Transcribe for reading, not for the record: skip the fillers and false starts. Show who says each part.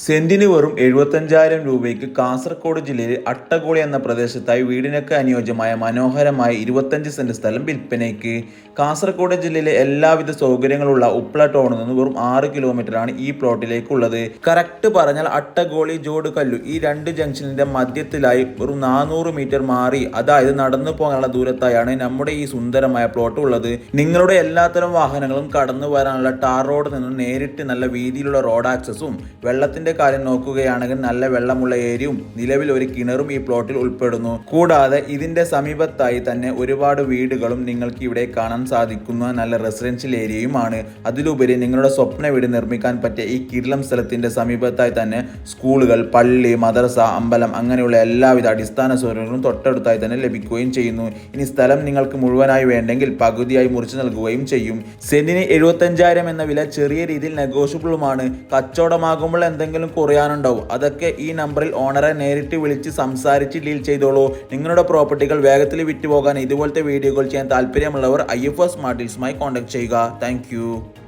Speaker 1: സെന്റിന് വെറും 75,000 രൂപയ്ക്ക് കാസർഗോഡ് ജില്ലയിലെ അട്ടഗോളി എന്ന പ്രദേശത്തായി വീടിനൊക്കെ അനുയോജ്യമായ മനോഹരമായ 25 സെന്റ് സ്ഥലം വിൽപ്പനയ്ക്ക്. കാസർഗോഡ് ജില്ലയിലെ എല്ലാവിധ സൗകര്യങ്ങളുള്ള ഉപ്പള ടൗണിൽ നിന്ന് വെറും 6 കിലോമീറ്ററാണ് ഈ പ്ലോട്ടിലേക്കുള്ളത്. കറക്റ്റ് പറഞ്ഞാൽ അട്ടഗോളി ജോഡുകല്ലു ഈ രണ്ട് ജംഗ്ഷനിന്റെ മധ്യത്തിലായി വെറും 400 മീറ്റർ മാറി, അതായത് നടന്നു പോകാനുള്ള ദൂരത്തായാണ് നമ്മുടെ ഈ സുന്ദരമായ പ്ലോട്ട് ഉള്ളത്. നിങ്ങളുടെ എല്ലാത്തരം വാഹനങ്ങളും കടന്നു വരാനുള്ള ടാർ റോഡിൽ നിന്നും നേരിട്ട് നല്ല വീതിയിലുള്ള റോഡ് ആക്സസും വെള്ളത്തിന്റെ കാര്യം നോക്കുകയാണെങ്കിൽ നല്ല വെള്ളമുള്ള ഏരിയയും നിലവിൽ ഒരു കിണറും ഈ പ്ലോട്ടിൽ ഉൾപ്പെടുന്നു. കൂടാതെ ഇതിന്റെ സമീപത്തായി തന്നെ ഒരുപാട് വീടുകളും നിങ്ങൾക്ക് ഇവിടെ കാണാൻ സാധിക്കുന്ന നല്ല റെസിഡൻഷ്യൽ ഏരിയയുമാണ്. അതിലുപരി നിങ്ങളുടെ സ്വപ്ന വീട് നിർമ്മിക്കാൻ പറ്റിയ ഈ കിടിലം സ്ഥലത്തിന്റെ സമീപത്തായി തന്നെ സ്കൂളുകൾ, പള്ളി, മദ്രസ, അമ്പലം അങ്ങനെയുള്ള എല്ലാവിധ അടിസ്ഥാന സൗകര്യങ്ങളും തൊട്ടടുത്തായി തന്നെ ലഭിക്കുകയും ചെയ്യുന്നു. ഇനി സ്ഥലം നിങ്ങൾക്ക് മുഴുവനായി വേണ്ടെങ്കിൽ പകുതിയായി മുറിച്ചു നൽകുകയും ചെയ്യും. സെന്റിന് 75,000 എന്ന വില ചെറിയ രീതിയിൽ നെഗോഷ്യബിളുമാണ്. കച്ചവടമാകുമ്പോൾ എന്തെങ്കിലും കുറയാനുണ്ടാവും. അതൊക്കെ ഈ നമ്പറിൽ ഓണറെ നേരിട്ട് വിളിച്ച് സംസാരിച്ച് ഡീൽ ചെയ്തോളൂ. നിങ്ങളുടെ പ്രോപ്പർട്ടികൾ വേഗത്തിൽ വിറ്റുപോകാൻ ഇതുപോലത്തെ വീഡിയോകൾ ചെയ്യാൻ താല്പര്യമുള്ളവർ IFO സ്മാർട്ട് ഡീൽസുമായി കോൺടാക്ട് ചെയ്യുക. താങ്ക്